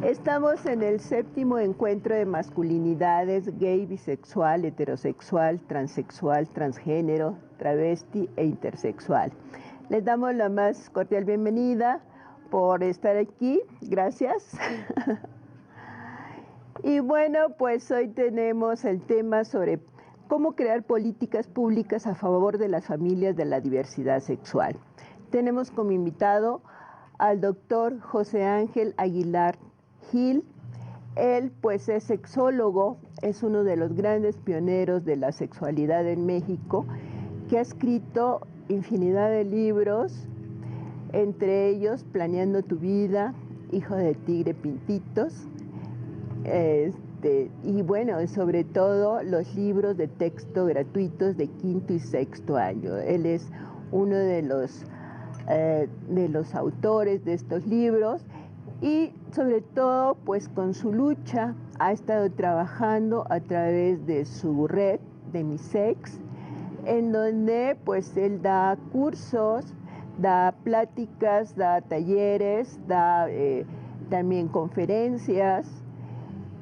Estamos en el 7º encuentro de masculinidades gay, bisexual, heterosexual, transexual, transgénero, travesti e intersexual. Les damos la más cordial bienvenida por estar aquí. Gracias. Y bueno, pues hoy tenemos el tema sobre cómo crear políticas públicas a favor de las familias de la diversidad sexual. Tenemos como invitado al doctor José Ángel Aguilar Gil. Él pues es sexólogo, es uno de los grandes pioneros de la sexualidad en México, que ha escrito infinidad de libros, entre ellos Planeando tu vida, Hijo de Tigre Pintitos, y bueno, sobre todo los libros de texto gratuitos de 5º y 6º año. Él es uno de los autores de estos libros. Y sobre todo, pues con su lucha ha estado trabajando a través de su red de MiSex, en donde pues él da cursos, da pláticas, da talleres, da también conferencias,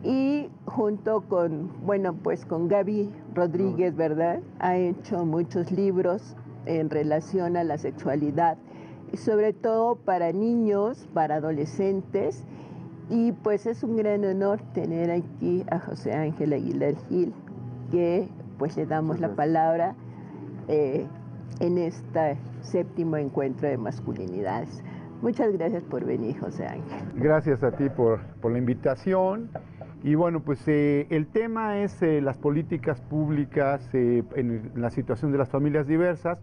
y junto con, bueno, pues con Gaby Rodríguez, ¿verdad? Ha hecho muchos libros en relación a la sexualidad, y sobre todo para niños, para adolescentes, y pues es un gran honor tener aquí a José Ángel Aguilar Gil, que pues le damos la palabra en este 7º encuentro de masculinidades. Muchas gracias por venir, José Ángel. Gracias a ti por la invitación. Y bueno, pues el tema es las políticas públicas en la situación de las familias diversas.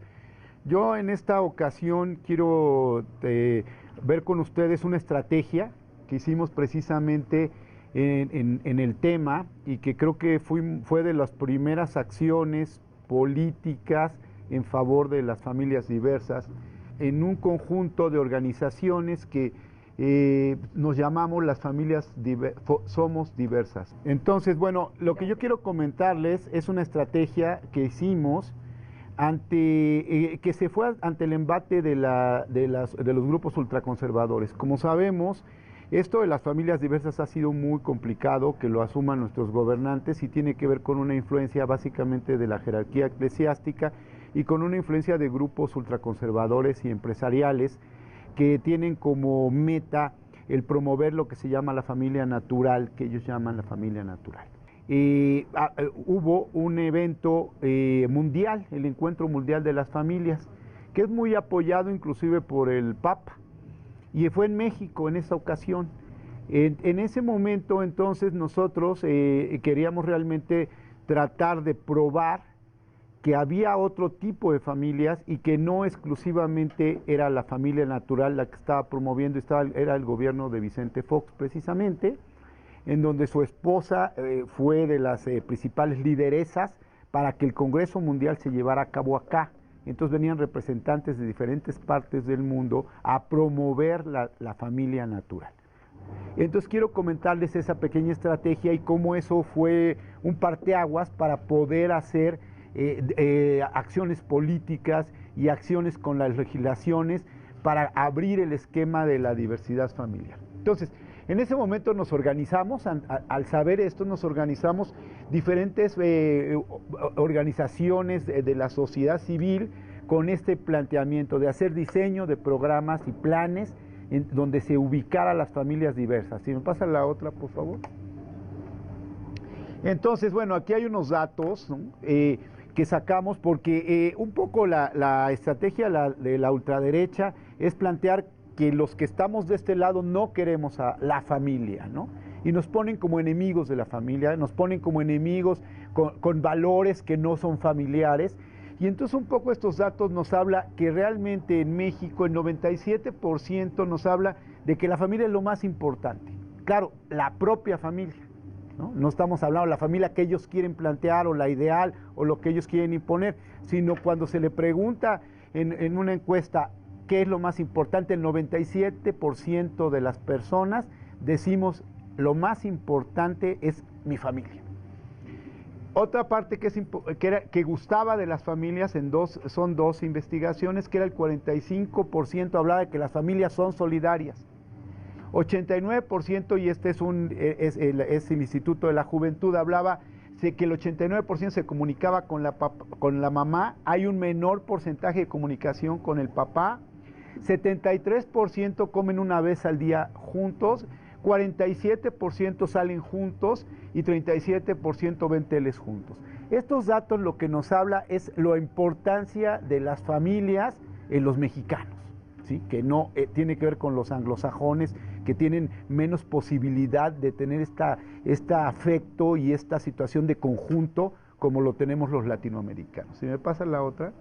Yo en esta ocasión quiero ver con ustedes una estrategia que hicimos precisamente en el tema, y que creo que fue de las primeras acciones políticas en favor de las familias diversas, en un conjunto de organizaciones que nos llamamos las familias somos diversas. Entonces, bueno, lo que yo quiero comentarles es una estrategia que hicimos que se fue ante el embate de los grupos ultraconservadores. Como sabemos, esto de las familias diversas ha sido muy complicado que lo asuman nuestros gobernantes, y tiene que ver con una influencia básicamente de la jerarquía eclesiástica y con una influencia de grupos ultraconservadores y empresariales que tienen como meta el promover lo que se llama la familia natural, que ellos llaman la familia natural. Hubo un evento mundial, el Encuentro Mundial de las Familias, que es muy apoyado inclusive por el Papa, y fue en México en esa ocasión. En ese momento entonces nosotros queríamos realmente tratar de probar que había otro tipo de familias y que no exclusivamente era la familia natural la que estaba promoviendo, era el gobierno de Vicente Fox precisamente, en donde su esposa fue de las principales lideresas para que el Congreso Mundial se llevara a cabo acá. Entonces venían representantes de diferentes partes del mundo a promover la familia natural. Entonces quiero comentarles esa pequeña estrategia y cómo eso fue un parteaguas para poder hacer acciones políticas y acciones con las legislaciones para abrir el esquema de la diversidad familiar. Entonces, en ese momento nos organizamos, al saber esto, nos organizamos diferentes organizaciones de la sociedad civil con este planteamiento de hacer diseño de programas y planes donde se ubicara las familias diversas. Si me pasa la otra, por favor. Entonces, bueno, aquí hay unos datos, ¿no? Que sacamos porque un poco la estrategia de la ultraderecha es plantear que los que estamos de este lado no queremos a la familia, ¿no? y nos ponen como enemigos de la familia, nos ponen como enemigos con valores que no son familiares. Y entonces un poco estos datos nos habla que realmente en México el 97% nos habla de que la familia es lo más importante. Claro, la propia familia, ¿no? No estamos hablando de la familia que ellos quieren plantear o la ideal o lo que ellos quieren imponer, sino cuando se le pregunta en una encuesta qué es lo más importante, el 97% de las personas decimos lo más importante es mi familia. Otra parte que gustaba de las familias son dos investigaciones, que era el 45% hablaba de que las familias son solidarias. 89%, y este es el Instituto de la Juventud, hablaba de que el 89% se comunicaba con la mamá, hay un menor porcentaje de comunicación con el papá, 73% comen una vez al día juntos, 47% salen juntos y 37% ven teles juntos. Estos datos lo que nos habla es la importancia de las familias en los mexicanos, ¿sí? Que no tiene que ver con los anglosajones, que tienen menos posibilidad de tener este afecto y esta situación de conjunto como lo tenemos los latinoamericanos. Si me pasa la otra.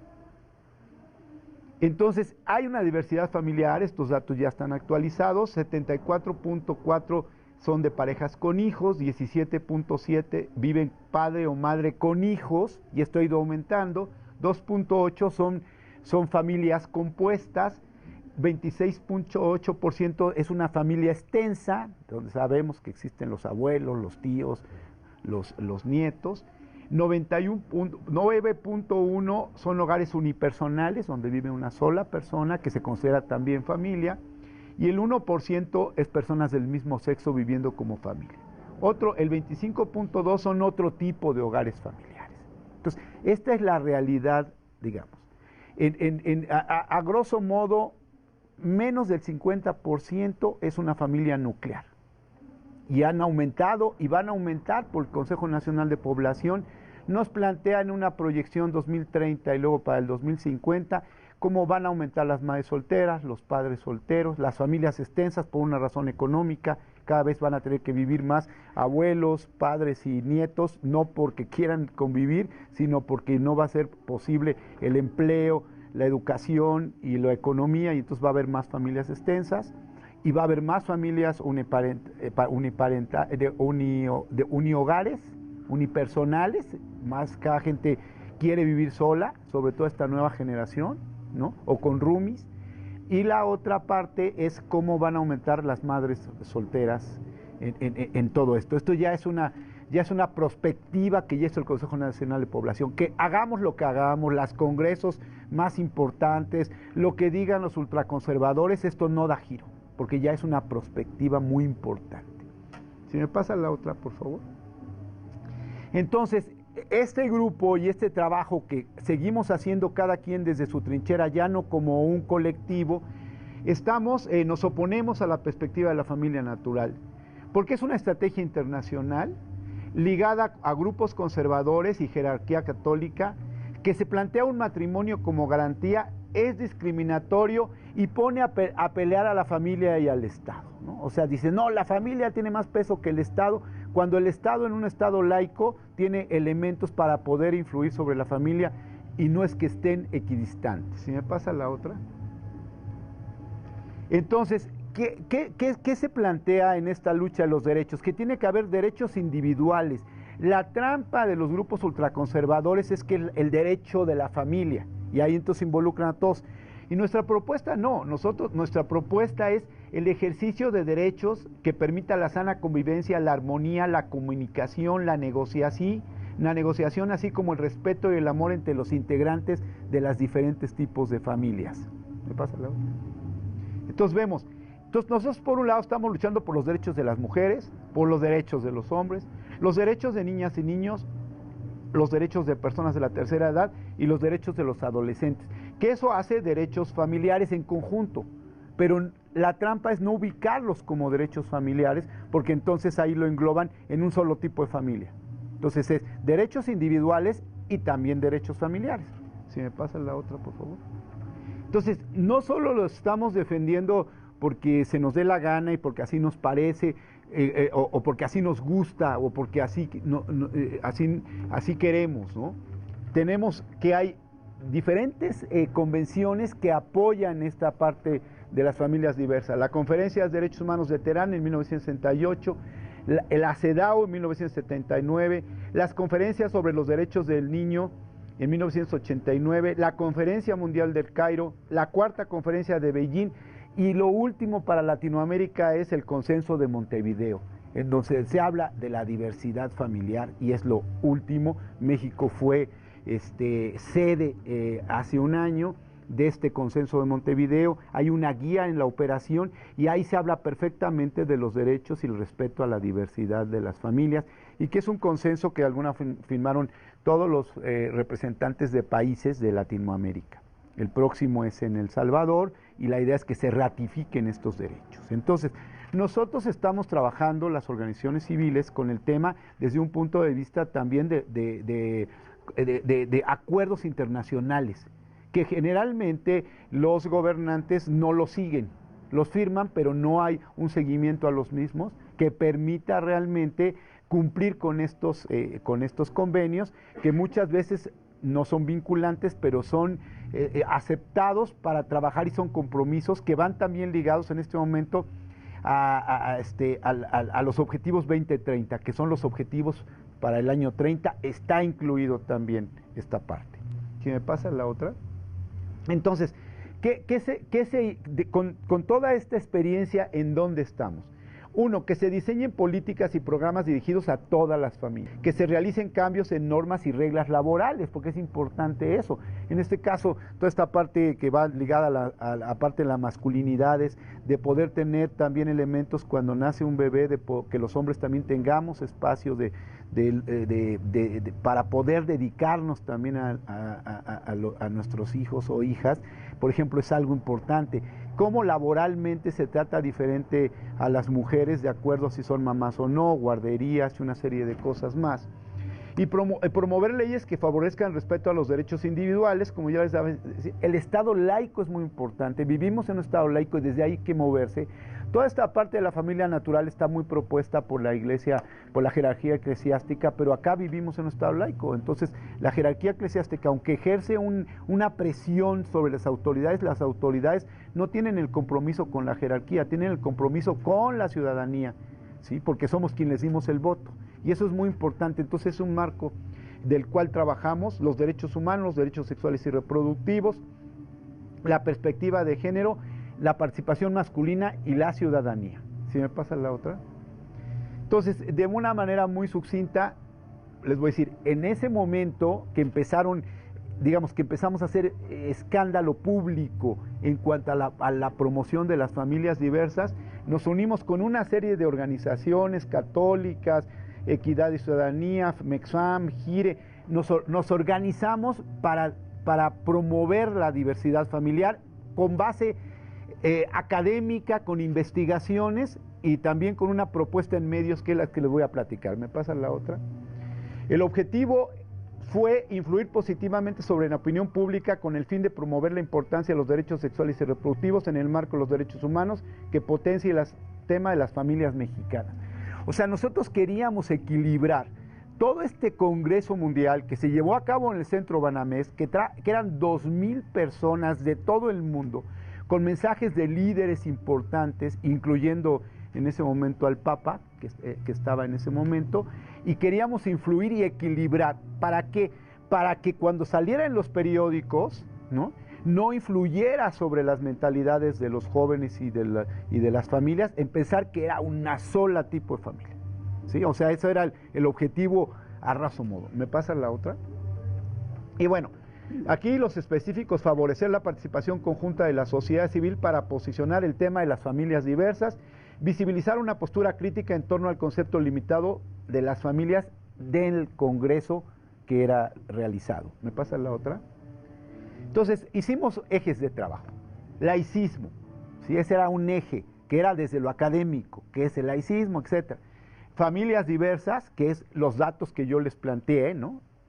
Entonces, hay una diversidad familiar, estos datos ya están actualizados, 74.4 son de parejas con hijos, 17.7 viven padre o madre con hijos, y esto ha ido aumentando, 2.8 son familias compuestas, 26.8% es una familia extensa, donde sabemos que existen los abuelos, los tíos, los nietos, 9.1 son hogares unipersonales, donde vive una sola persona, que se considera también familia, y el 1% es personas del mismo sexo viviendo como familia. El 25.2 son otro tipo de hogares familiares. Entonces, esta es la realidad, digamos. A grosso modo, menos del 50% es una familia nuclear. Y han aumentado y van a aumentar por el Consejo Nacional de Población. Nos plantean una proyección 2030 y luego para el 2050 cómo van a aumentar las madres solteras, los padres solteros, las familias extensas por una razón económica. Cada vez van a tener que vivir más abuelos, padres y nietos, no porque quieran convivir, sino porque no va a ser posible el empleo, la educación y la economía, y entonces va a haber más familias extensas y va a haber más familias unihogares, unipersonales, más cada gente quiere vivir sola, sobre todo esta nueva generación, ¿no? O con roomies. Y la otra parte es cómo van a aumentar las madres solteras en todo esto. Esto ya es una prospectiva que ya hizo el Consejo Nacional de Población, que hagamos lo que hagamos, los congresos más importantes, lo que digan los ultraconservadores, esto no da giro, porque ya es una prospectiva muy importante. Si me pasa la otra, por favor. Entonces, este grupo y este trabajo que seguimos haciendo cada quien desde su trinchera, ya no como un colectivo, nos oponemos a la perspectiva de la familia natural, porque es una estrategia internacional ligada a grupos conservadores y jerarquía católica, que se plantea un matrimonio como garantía, es discriminatorio y pone a pelear a la familia y al Estado, ¿no? O sea, dice, no, la familia tiene más peso que el Estado, cuando el Estado en un Estado laico tiene elementos para poder influir sobre la familia y no es que estén equidistantes. Si me pasa la otra. Entonces, ¿qué se plantea en esta lucha de los derechos? Que tiene que haber derechos individuales. La trampa de los grupos ultraconservadores es que el derecho de la familia, y ahí entonces involucran a todos. Y nuestra propuesta no, nuestra propuesta es el ejercicio de derechos que permita la sana convivencia, la armonía, la comunicación, la negociación, así como el respeto y el amor entre los integrantes de los diferentes tipos de familias. ¿Me pasa la otra? Entonces vemos, nosotros por un lado estamos luchando por los derechos de las mujeres, por los derechos de los hombres, los derechos de niñas y niños, los derechos de personas de la tercera edad y los derechos de los adolescentes, que eso hace derechos familiares en conjunto, pero la trampa es no ubicarlos como derechos familiares, porque entonces ahí lo engloban en un solo tipo de familia. Entonces es derechos individuales y también derechos familiares. Si me pasa la otra, por favor. Entonces, no solo lo estamos defendiendo porque se nos dé la gana y porque así nos parece, o porque así nos gusta, o porque así, así queremos, ¿no? Tenemos que hay diferentes convenciones que apoyan esta parte de las familias diversas. La Conferencia de Derechos Humanos de Teherán en 1968, la CEDAW en 1979, las conferencias sobre los derechos del niño en 1989, la Conferencia Mundial del Cairo, la Cuarta Conferencia de Beijing, y lo último para Latinoamérica es el Consenso de Montevideo, en donde se habla de la diversidad familiar, y es lo último. México fue sede hace un año de este Consenso de Montevideo. Hay una guía en la operación y ahí se habla perfectamente de los derechos y el respeto a la diversidad de las familias, y que es un consenso que alguna firmaron todos los representantes de países de Latinoamérica. El próximo es en El Salvador y la idea es que se ratifiquen estos derechos. Entonces, nosotros estamos trabajando, las organizaciones civiles, con el tema desde un punto de vista también de acuerdos internacionales, que generalmente los gobernantes no los siguen, los firman, pero no hay un seguimiento a los mismos que permita realmente cumplir con estos convenios, que muchas veces no son vinculantes, pero son aceptados para trabajar, y son compromisos que van también ligados en este momento a los objetivos 2030, que son los objetivos para el año 30, está incluido también esta parte. Si me pasa la otra. Entonces, con toda esta experiencia, ¿en dónde estamos? Uno, que se diseñen políticas y programas dirigidos a todas las familias, que se realicen cambios en normas y reglas laborales, porque es importante eso. En este caso, toda esta parte que va ligada a la parte de las masculinidades, de poder tener también elementos cuando nace un bebé, que los hombres también tengamos espacio para poder dedicarnos también a nuestros hijos o hijas, por ejemplo, es algo importante. Cómo laboralmente se trata diferente a las mujeres de acuerdo a si son mamás o no, guarderías y una serie de cosas más. Y promover leyes que favorezcan el respeto a los derechos individuales, como ya les daba, el Estado laico es muy importante. Vivimos en un Estado laico y desde ahí hay que moverse. Toda esta parte de la familia natural está muy propuesta por la Iglesia, por la jerarquía eclesiástica, pero acá vivimos en un Estado laico. Entonces, la jerarquía eclesiástica, aunque ejerce una presión sobre las autoridades no tienen el compromiso con la jerarquía, tienen el compromiso con la ciudadanía, ¿sí? Porque somos quienes les dimos el voto. Y eso es muy importante. Entonces, es un marco del cual trabajamos los derechos humanos, los derechos sexuales y reproductivos, la perspectiva de género, la participación masculina y la ciudadanía. ¿Si me pasa la otra? Entonces, de una manera muy sucinta, les voy a decir, en ese momento que empezamos a hacer escándalo público en cuanto a la promoción de las familias diversas, nos unimos con una serie de organizaciones católicas, Equidad y Ciudadanía, MEXFAM, GIRE, nos organizamos para promover la diversidad familiar con base académica, con investigaciones y también con una propuesta en medios que es la que les voy a platicar. ¿Me pasa la otra? El objetivo fue influir positivamente sobre la opinión pública con el fin de promover la importancia de los derechos sexuales y reproductivos en el marco de los derechos humanos que potencie el tema de las familias mexicanas. O sea, nosotros queríamos equilibrar todo este Congreso Mundial que se llevó a cabo en el Centro Banamex, que eran 2,000 personas de todo el mundo, con mensajes de líderes importantes, incluyendo en ese momento al Papa, que estaba en ese momento, y queríamos influir y equilibrar. ¿Para qué? Para que cuando saliera en los periódicos, no influyera sobre las mentalidades de los jóvenes y de las familias, en pensar que era una sola tipo de familia, ¿sí? O sea, ese era el objetivo a grosso modo. ¿Me pasa la otra? Y bueno, aquí los específicos: favorecer la participación conjunta de la sociedad civil para posicionar el tema de las familias diversas, visibilizar una postura crítica en torno al concepto limitado de las familias del Congreso que era realizado. ¿Me pasa la otra? Entonces, hicimos ejes de trabajo. Laicismo, ¿sí? Ese era un eje, que era desde lo académico, que es el laicismo, etc. Familias diversas, que es los datos que yo les planteé,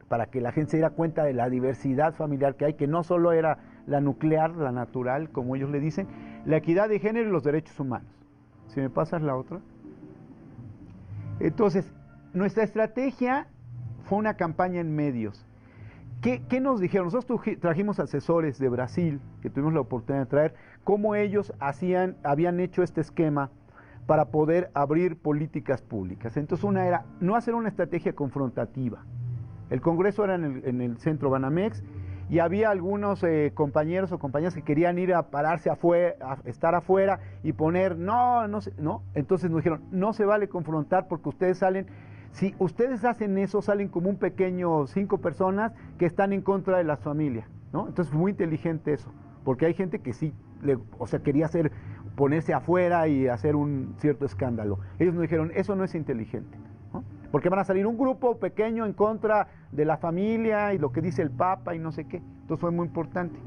para que la gente se diera cuenta de la diversidad familiar que hay, que no solo era la nuclear, la natural, como ellos le dicen, la equidad de género y los derechos humanos. Si me pasas la otra. Entonces, nuestra estrategia fue una campaña en medios. ¿Qué nos dijeron? Nosotros trajimos asesores de Brasil, que tuvimos la oportunidad de traer, cómo ellos habían hecho este esquema para poder abrir políticas públicas. Entonces, una era no hacer una estrategia confrontativa. El Congreso era en el centro Banamex, y había algunos compañeros o compañeras que querían ir a pararse afuera, a estar afuera y poner, no. Entonces nos dijeron, no se vale confrontar porque ustedes salen, si ustedes hacen eso, salen como un pequeño 5 personas que están en contra de las familias, ¿no? Entonces fue muy inteligente eso, porque hay gente que sí, quería ponerse afuera y hacer un cierto escándalo. Ellos nos dijeron, eso no es inteligente, ¿no? Porque van a salir un grupo pequeño en contra de la familia y lo que dice el Papa y no sé qué. Entonces fue muy importante.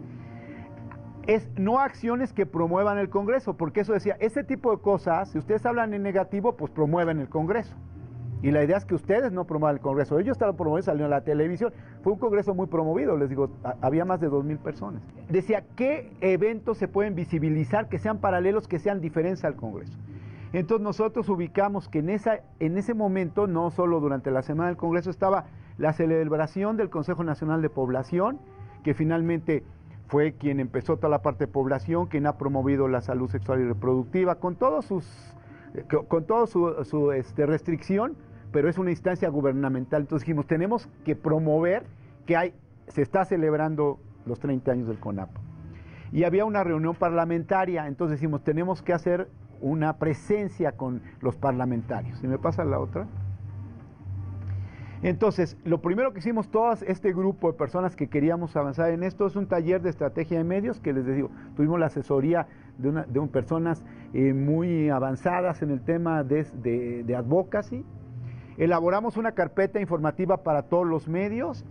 No acciones que promuevan el Congreso, porque eso decía, ese tipo de cosas, si ustedes hablan en negativo, pues promueven el Congreso. Y la idea es que ustedes no promuevan el Congreso. Ellos estaban promoviendo, salieron a la televisión. Fue un Congreso muy promovido, les digo, había más de 2,000 personas. Decía, ¿qué eventos se pueden visibilizar que sean paralelos, que sean diferentes al Congreso? Entonces nosotros ubicamos que en ese momento, no solo durante la Semana del Congreso, estaba la celebración del Consejo Nacional de Población, que finalmente fue quien empezó toda la parte de población, quien ha promovido la salud sexual y reproductiva, con toda su restricción, pero es una instancia gubernamental. Entonces dijimos, tenemos que promover que se está celebrando los 30 años del CONAPO. Y había una reunión parlamentaria, entonces dijimos, tenemos que hacer una presencia con los parlamentarios. ¿Si me pasa la otra? Entonces, lo primero que hicimos todos este grupo de personas que queríamos avanzar en esto es un taller de estrategia de medios, que les digo, tuvimos la asesoría de personas muy avanzadas en el tema de advocacy. Elaboramos una carpeta informativa para todos los medios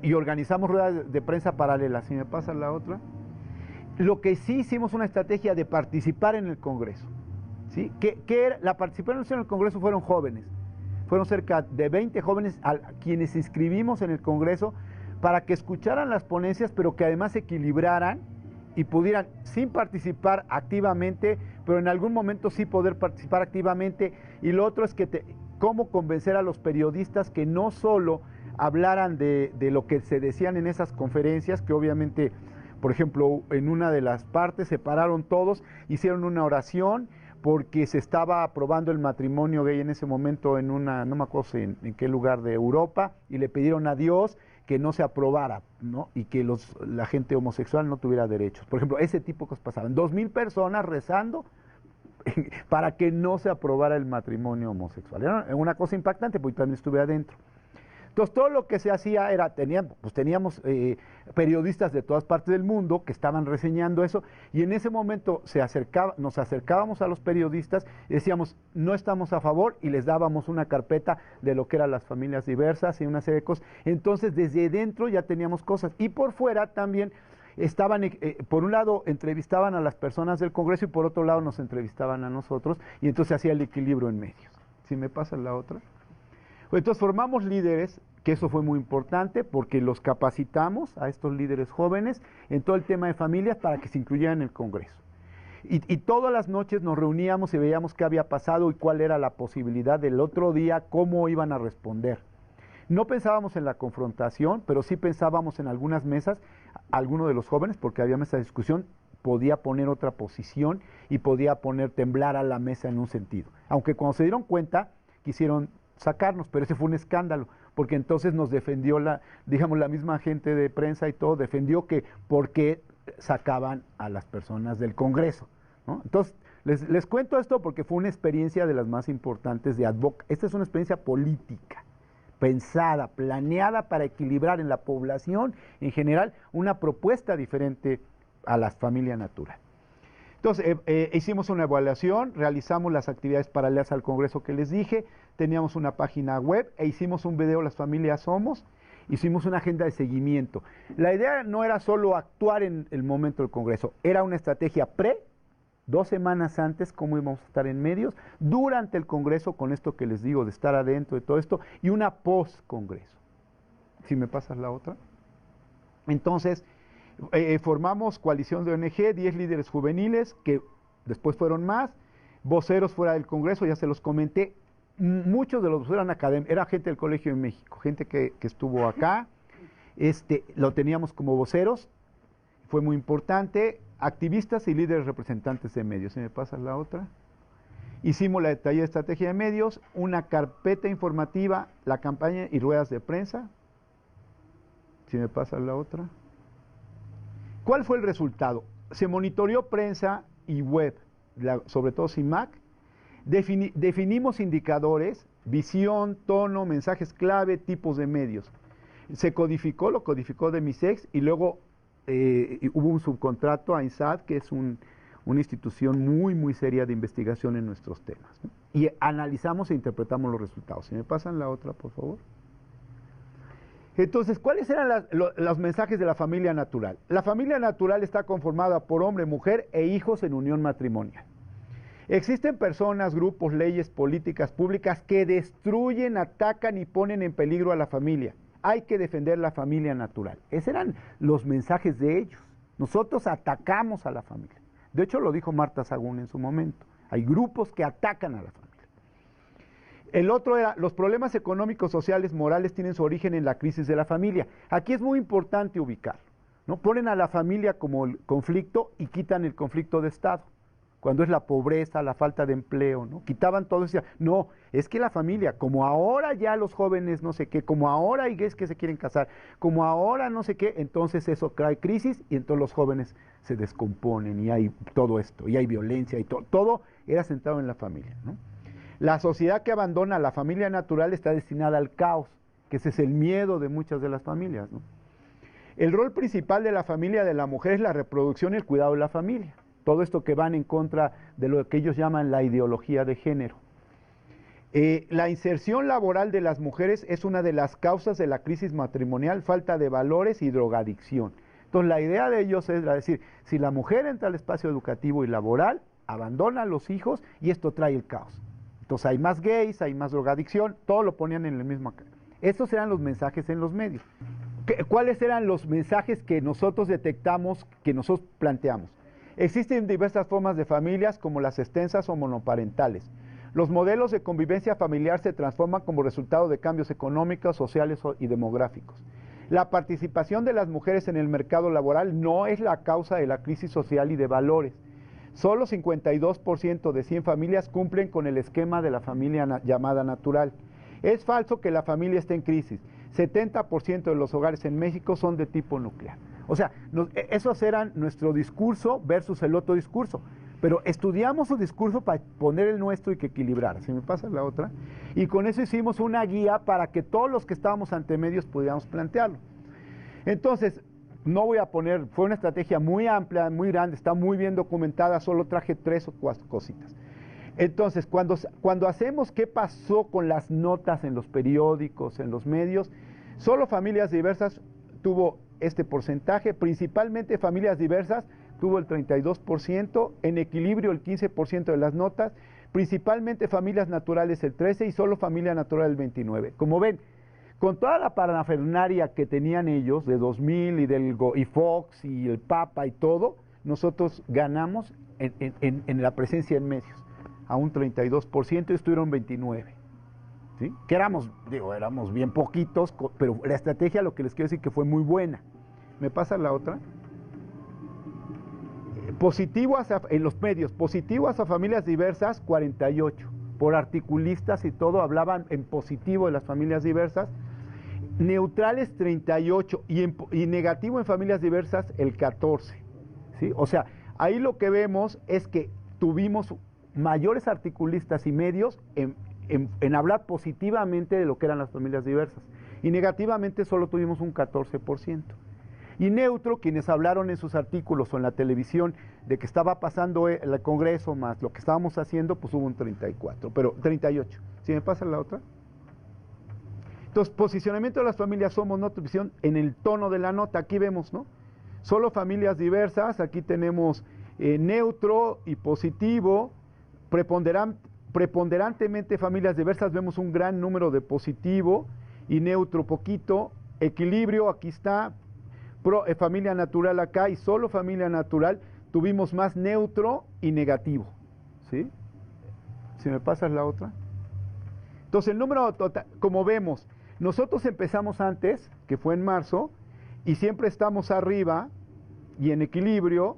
y organizamos ruedas de prensa paralelas. ¿Si me pasa la otra? Lo que sí hicimos una estrategia de participar en el Congreso, ¿sí? La participación en el Congreso fueron jóvenes. Fueron cerca de 20 jóvenes a quienes inscribimos en el Congreso para que escucharan las ponencias, pero que además se equilibraran y pudieran, sin participar activamente, pero en algún momento sí poder participar activamente. Y lo otro es cómo convencer a los periodistas que no solo hablaran de lo que se decían en esas conferencias, que obviamente, por ejemplo, en una de las partes se pararon todos, hicieron una oración, porque se estaba aprobando el matrimonio gay en ese momento no me acuerdo en qué lugar de Europa, y le pidieron a Dios que no se aprobara, ¿no? Y que la gente homosexual no tuviera derechos. Por ejemplo, ese tipo de cosas pasaban. 2,000 personas rezando para que no se aprobara el matrimonio homosexual. Era una cosa impactante, porque también estuve adentro. Entonces, todo lo que se hacía era, teníamos periodistas de todas partes del mundo que estaban reseñando eso, y en ese momento nos acercábamos a los periodistas y decíamos, no estamos a favor, y les dábamos una carpeta de lo que eran las familias diversas y una serie de cosas. Entonces, desde dentro ya teníamos cosas, y por fuera también por un lado entrevistaban a las personas del Congreso y por otro lado nos entrevistaban a nosotros, y entonces hacía el equilibrio en medios. ¿Sí me pasa la otra? Entonces formamos líderes, que eso fue muy importante porque los capacitamos a estos líderes jóvenes en todo el tema de familias para que se incluyeran en el Congreso. Y todas las noches nos reuníamos y veíamos qué había pasado y cuál era la posibilidad del otro día, cómo iban a responder. No pensábamos en la confrontación, pero sí pensábamos en algunas mesas, alguno de los jóvenes, porque había mesa de discusión, podía poner otra posición y podía temblar a la mesa en un sentido. Aunque cuando se dieron cuenta, quisieron sacarnos, pero ese fue un escándalo, porque entonces nos defendió la misma gente de prensa y todo, defendió que por qué sacaban a las personas del Congreso, ¿no? Entonces, les cuento esto porque fue una experiencia de las más importantes de advocacy. Esta es una experiencia política, pensada, planeada para equilibrar en la población en general una propuesta diferente a la familia natural. Entonces, hicimos una evaluación, realizamos las actividades paralelas al Congreso que les dije, teníamos una página web e hicimos un video, Las Familias Somos, hicimos una agenda de seguimiento. La idea no era solo actuar en el momento del Congreso, era una estrategia 2 semanas antes, cómo íbamos a estar en medios, durante el Congreso, con esto que les digo, de estar adentro de todo esto, y una post-Congreso. Si me pasas la otra. Entonces, formamos coalición de ONG, 10 líderes juveniles, que después fueron más, voceros fuera del Congreso, ya se los comenté, muchos de los eran académicos, era gente del Colegio de México, gente que estuvo acá, lo teníamos como voceros, fue muy importante, activistas y líderes representantes de medios. ¿Se me pasa la otra? Hicimos la detallada estrategia de medios, una carpeta informativa, la campaña y ruedas de prensa. ¿Se me pasa la otra? ¿Cuál fue el resultado? Se monitoreó prensa y web, sobre todo CIMAC. Definimos indicadores, visión, tono, mensajes clave, tipos de medios. Se codificó, lo codificó de MISEX y luego hubo un subcontrato a INSAT, que es una institución muy, muy seria de investigación en nuestros temas, ¿no? Y analizamos e interpretamos los resultados. Si me pasan la otra, por favor. Entonces, ¿cuáles eran los mensajes de la familia natural? La familia natural está conformada por hombre, mujer e hijos en unión matrimonial. Existen personas, grupos, leyes, políticas públicas que destruyen, atacan y ponen en peligro a la familia. Hay que defender la familia natural. Esos eran los mensajes de ellos. Nosotros atacamos a la familia. De hecho, lo dijo Marta Sagún en su momento. Hay grupos que atacan a la familia. El otro era, los problemas económicos, sociales, morales tienen su origen en la crisis de la familia. Aquí es muy importante ubicar, ¿no? Ponen a la familia como el conflicto y quitan el conflicto de Estado. Cuando es la pobreza, la falta de empleo, ¿no? Quitaban todo eso. No, es que la familia, como ahora ya los jóvenes no sé qué, como ahora hay gays que se quieren casar, como ahora no sé qué, entonces eso trae crisis y entonces los jóvenes se descomponen y hay todo esto, y hay violencia y todo era centrado en la familia, ¿no? La sociedad que abandona a la familia natural está destinada al caos, que ese es el miedo de muchas de las familias, ¿no? El rol principal de la familia de la mujer es la reproducción y el cuidado de la familia. Todo esto que van en contra de lo que ellos llaman la ideología de género. La inserción laboral de las mujeres es una de las causas de la crisis matrimonial, falta de valores y drogadicción. Entonces la idea de ellos es decir, si la mujer entra al espacio educativo y laboral, abandona a los hijos y esto trae el caos. Entonces hay más gays, hay más drogadicción, todo lo ponían en el mismo. Estos eran los mensajes en los medios. ¿Cuáles eran los mensajes que nosotros detectamos, que nosotros planteamos? Existen diversas formas de familias, como las extensas o monoparentales. Los modelos de convivencia familiar se transforman como resultado de cambios económicos, sociales y demográficos. La participación de las mujeres en el mercado laboral no es la causa de la crisis social y de valores. Solo 52% de 100 familias cumplen con el esquema de la familia llamada natural. Es falso que la familia esté en crisis. 70% de los hogares en México son de tipo nuclear. O sea, esos eran nuestro discurso versus el otro discurso. Pero estudiamos su discurso para poner el nuestro y que equilibrara. ¿Se me pasa la otra? Y con eso hicimos una guía para que todos los que estábamos ante medios pudiéramos plantearlo. Entonces, no voy a poner, fue una estrategia muy amplia, muy grande, está muy bien documentada, solo traje 3 o 4 cositas. Entonces, cuando hacemos qué pasó con las notas en los periódicos, en los medios, solo familias diversas tuvo este porcentaje, principalmente familias diversas tuvo el 32%, en equilibrio el 15% de las notas, principalmente familias naturales el 13% y solo familia natural el 29%. Como ven, con toda la parafernalia que tenían ellos, de 2000 y Fox y el Papa y todo, nosotros ganamos en la presencia en medios, a un 32% y estuvieron 29%. ¿Sí? Que éramos bien poquitos, pero la estrategia, lo que les quiero decir, que fue muy buena. ¿Me pasa la otra? Positivo en los medios, positivo hacia familias diversas, 48%. Por articulistas y todo, hablaban en positivo de las familias diversas. Neutrales, 38%, y negativo en familias diversas, el 14%. ¿Sí? O sea, ahí lo que vemos es que tuvimos mayores articulistas y medios en hablar positivamente de lo que eran las familias diversas, y negativamente solo tuvimos un 14%. Y neutro, quienes hablaron en sus artículos o en la televisión de que estaba pasando el Congreso más lo que estábamos haciendo, pues hubo un 38%. ¿Sí me pasa la otra? Entonces, posicionamiento de las familias, somos nota visión en el tono de la nota, aquí vemos, ¿no? Solo familias diversas, aquí tenemos neutro y positivo, preponderantemente familias diversas, vemos un gran número de positivo y neutro poquito, equilibrio, aquí está, familia natural acá y solo familia natural, tuvimos más neutro y negativo, ¿sí? Si me pasas la otra. Entonces el número total, como vemos, nosotros empezamos antes, que fue en marzo, y siempre estamos arriba y en equilibrio.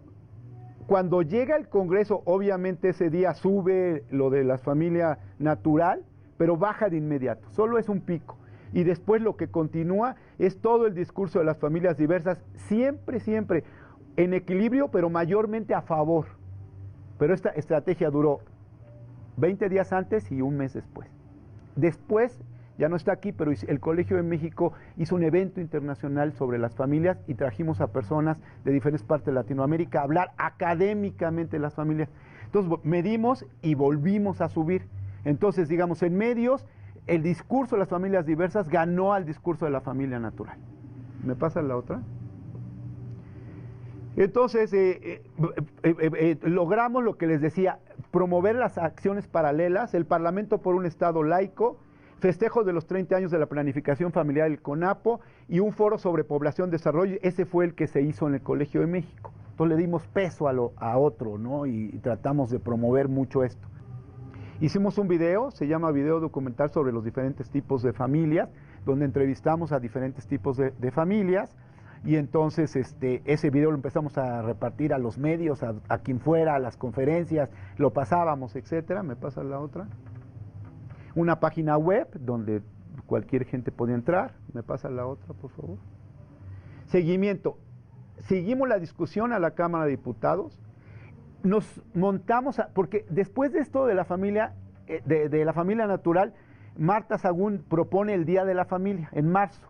Cuando llega el Congreso, obviamente ese día sube lo de la familia natural, pero baja de inmediato, solo es un pico. Y después lo que continúa es todo el discurso de las familias diversas, siempre, siempre en equilibrio, pero mayormente a favor. Pero esta estrategia duró 20 días antes y un mes después. Después, ya no está aquí, pero el Colegio de México hizo un evento internacional sobre las familias y trajimos a personas de diferentes partes de Latinoamérica a hablar académicamente de las familias. Entonces medimos y volvimos a subir. Entonces, digamos, en medios, el discurso de las familias diversas ganó al discurso de la familia natural. ¿Me pasa la otra? Entonces, logramos lo que les decía, promover las acciones paralelas, el Parlamento por un Estado laico, festejo de los 30 años de la planificación familiar del CONAPO y un foro sobre población y desarrollo. Ese fue el que se hizo en el Colegio de México. Entonces le dimos peso a otro, ¿no? Y tratamos de promover mucho esto. Hicimos un video, se llama video documental sobre los diferentes tipos de familias, donde entrevistamos a diferentes tipos de familias. Y entonces ese video lo empezamos a repartir a los medios, a quien fuera, a las conferencias, lo pasábamos, etcétera. ¿Me pasa la otra? Una página web donde cualquier gente podía entrar. ¿Me pasa la otra, por favor? Seguimiento. Seguimos la discusión a la Cámara de Diputados. Nos montamos, porque después de esto de la familia, de la familia natural, Marta Sagún propone el Día de la Familia, en marzo,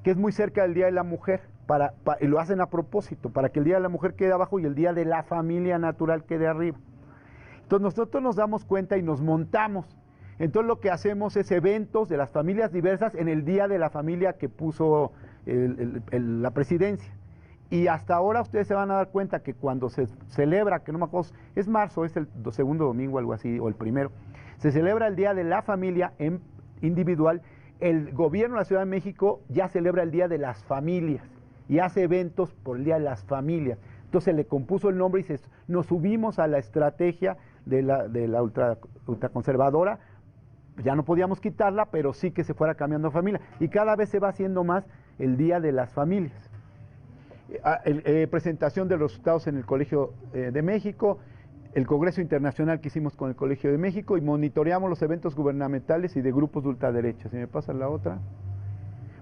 que es muy cerca del Día de la Mujer, y lo hacen a propósito, para que el Día de la Mujer quede abajo y el Día de la Familia Natural quede arriba. Entonces nosotros nos damos cuenta y nos montamos. Entonces lo que hacemos es eventos de las familias diversas en el Día de la Familia que puso la presidencia. Y hasta ahora ustedes se van a dar cuenta que cuando se celebra, que no me acuerdo, es marzo, es el segundo domingo, algo así, o el primero, se celebra el Día de la Familia en individual. El gobierno de la Ciudad de México ya celebra el Día de las Familias y hace eventos por el Día de las Familias. Entonces le compuso el nombre y nos subimos a la estrategia de la ultraconservadora. Ya no podíamos quitarla, pero sí que se fuera cambiando a familia. Y cada vez se va haciendo más el Día de las Familias. Presentación de los resultados en el Colegio de México, el Congreso Internacional que hicimos con el Colegio de México, y monitoreamos los eventos gubernamentales y de grupos de ultraderecha. ¿Si me pasa la otra?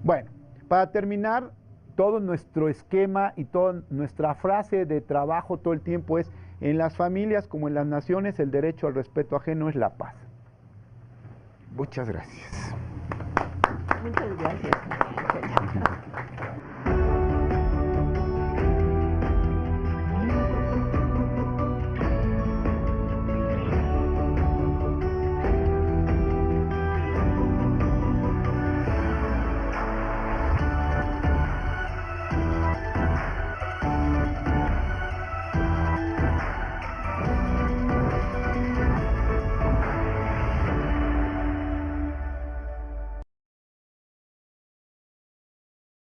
Bueno, para terminar, todo nuestro esquema y toda nuestra frase de trabajo todo el tiempo es: en las familias como en las naciones, el derecho al respeto ajeno es la paz. Muchas gracias. Muchas gracias.